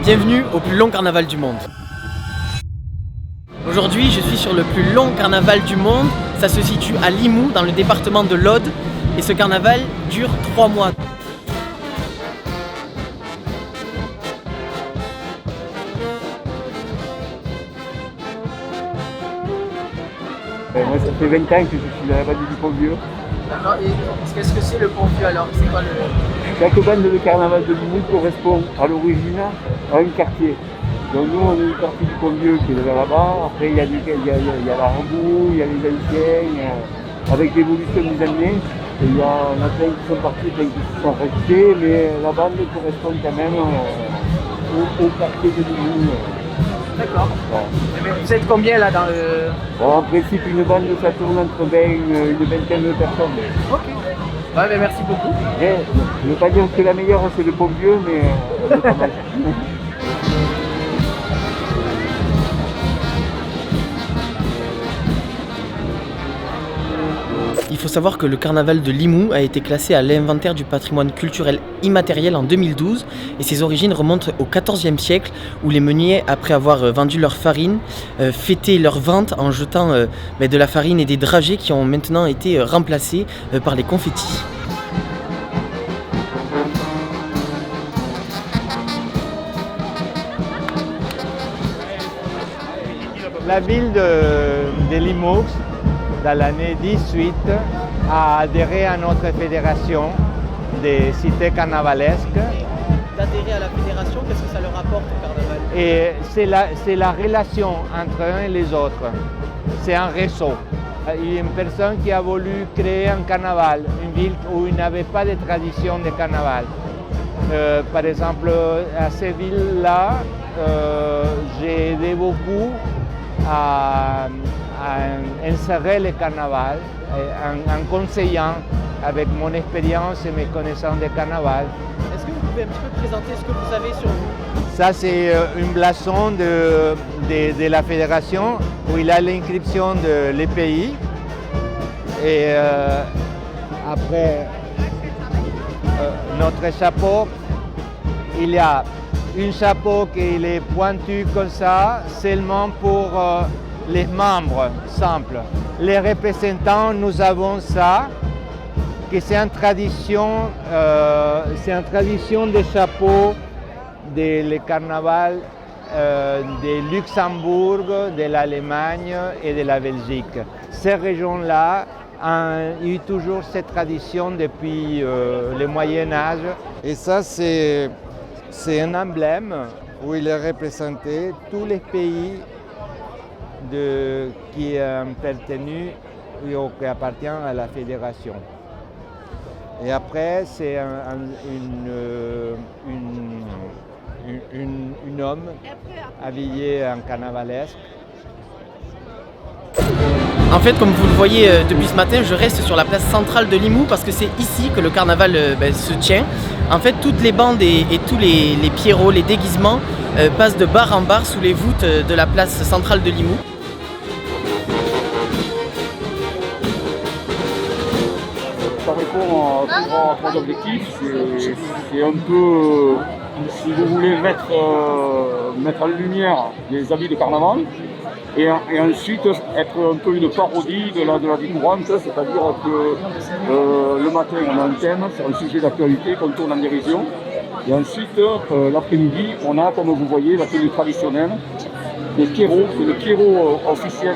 Bienvenue au plus long carnaval du monde. Aujourd'hui, je suis sur le plus long carnaval du monde. Ça se situe à Limoux, dans le département de l'Aude. Et ce carnaval dure 3 mois. Moi, ça fait 20 ans que je suis dans la bande du Pont-Vieux. D'accord, et qu'est-ce que c'est le Pont-Vieux alors? C'est quoi le... Chaque bande de carnaval de Limoux correspond à l'origine à un quartier. Donc nous, on est une partie du Pont-Vieux qui est là-bas. Après, il y a la Rambouille, il y a les anciens, avec l'évolution des années. Et il y en a plein qui sont partis, plein qui sont restés, mais la bande correspond quand même au quartier de Limoux. D'accord. Ouais. Vous êtes combien là dans le... Bon, en principe, une bande, ça tourne entre 20 une vingtaine de personnes. Ok. Ouais, mais merci beaucoup. Je ne veux pas dire que la meilleure, c'est le Pont-Vieux, mais elle est pas mal. Il faut savoir que le carnaval de Limoux a été classé à l'inventaire du patrimoine culturel immatériel en 2012 et ses origines remontent au XIVe siècle où les meuniers, après avoir vendu leur farine, fêtaient leur vente en jetant de la farine et des dragées qui ont maintenant été remplacés par les confettis. La ville de Limoux, dans l'année 18, a adhéré à notre fédération des cités carnavalesques. D'adhérer à la fédération, qu'est-ce que ça leur apporte au carnaval? Et c'est la relation entre un et les autres. C'est un réseau. Il y a une personne qui a voulu créer un carnaval, une ville où il n'y avait pas de tradition de carnaval. Par exemple, à ces villes-là, j'ai aidé beaucoup à insérer le carnaval en conseillant avec mon expérience et mes connaissances de carnaval. Est-ce que vous pouvez un petit peu présenter ce que vous avez sur vous? Ça, c'est une blason de la fédération où il a l'inscription de les pays. Et après notre chapeau, il y a un chapeau qui est pointu comme ça, seulement pour les membres simples. Les représentants, nous avons ça, que c'est une tradition de chapeau des carnavals de Luxembourg, de l'Allemagne et de la Belgique. Ces régions-là ont eu toujours cette tradition depuis le Moyen-Âge. Et ça, c'est un emblème où il est représenté tous les pays qui ont pertenu ou qui appartiennent à la fédération. Et après, c'est un homme habillé en carnavalesque. En fait, comme vous le voyez depuis ce matin, je reste sur la place centrale de Limoux parce que c'est ici que le carnaval se tient. En fait, toutes les bandes et tous les pierrots, les déguisements passent de bar en bar sous les voûtes de la place centrale de Limoux. Ça répond à trois objectifs. C'est un peu, si vous voulez, mettre en lumière les habits de carnaval. Et ensuite être un peu une parodie de la vie courante, c'est-à-dire que le matin on a un thème sur un sujet d'actualité qu'on tourne en dérision. Et ensuite, l'après-midi, on a, comme vous voyez, la tenue traditionnelle, les kéros, c'est le kéro officiel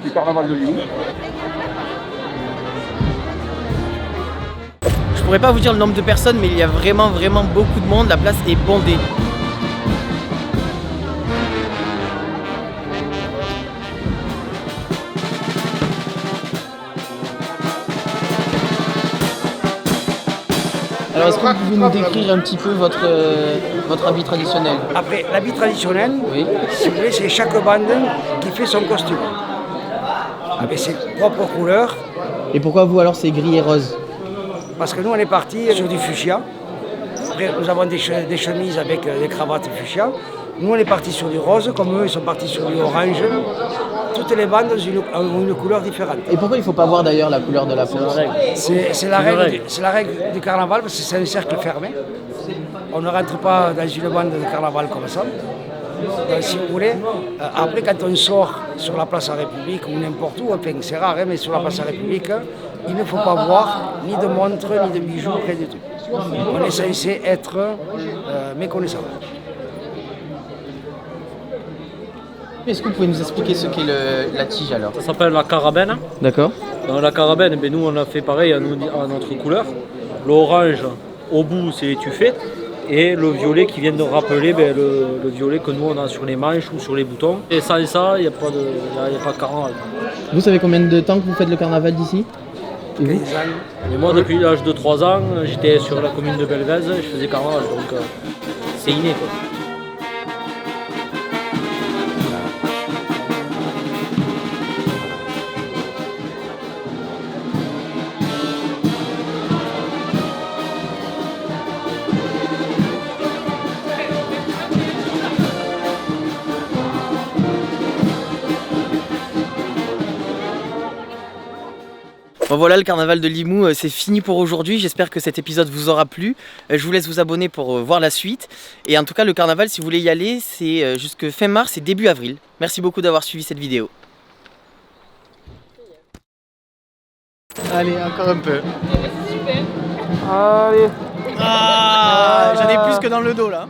du carnaval de Limoux. Je pourrais pas vous dire le nombre de personnes, mais il y a vraiment beaucoup de monde, la place est bondée. Alors est-ce que vous pouvez nous décrire un petit peu votre habit traditionnel? Après, l'habit traditionnel, Oui. si vous voulez, c'est chaque bande qui fait son costume. Avec ses propres couleurs. Et pourquoi vous alors c'est gris et rose? Parce que nous, on est parti sur du fuchsia. Après, nous avons des chemises avec des cravates fuchsia. Nous, on est parti sur du rose, comme eux, ils sont partis sur du orange. Toutes les bandes ont une couleur différente. Et pourquoi il ne faut pas voir d'ailleurs la couleur de la peau? C'est la règle du carnaval, parce que c'est un cercle fermé. on ne rentre pas dans une bande de carnaval comme ça. Donc, si vous voulez, après quand on sort sur la place à la République ou n'importe où, enfin, c'est rare, hein, mais sur la place à la République, il ne faut pas voir ni de montres, ni de bijoux, rien du tout. On est censé être méconnaissant. Est-ce que vous pouvez nous expliquer ce qu'est la tige alors? Ça s'appelle la carabine. D'accord. Dans la carabine, ben, nous on a fait pareil à notre couleur. L'orange au bout c'est étuffé et le violet qui vient de rappeler ben, le violet que nous on a sur les manches ou sur les boutons. Et sans ça, il n'y a pas de carnaval. Vous savez combien de temps que vous faites le carnaval d'ici? Et vous? Et moi depuis l'âge de 3 ans, j'étais sur la commune de Belvez, je faisais carnaval, donc c'est inné quoi. Bon voilà, le carnaval de Limoux, c'est fini pour aujourd'hui. J'espère que cet épisode vous aura plu. Je vous laisse vous abonner pour voir la suite. Et en tout cas, le carnaval, si vous voulez y aller, c'est jusque fin mars et début avril. Merci beaucoup d'avoir suivi cette vidéo. Allez, encore un peu. Allez. Ah, j'en ai plus que dans le dos là.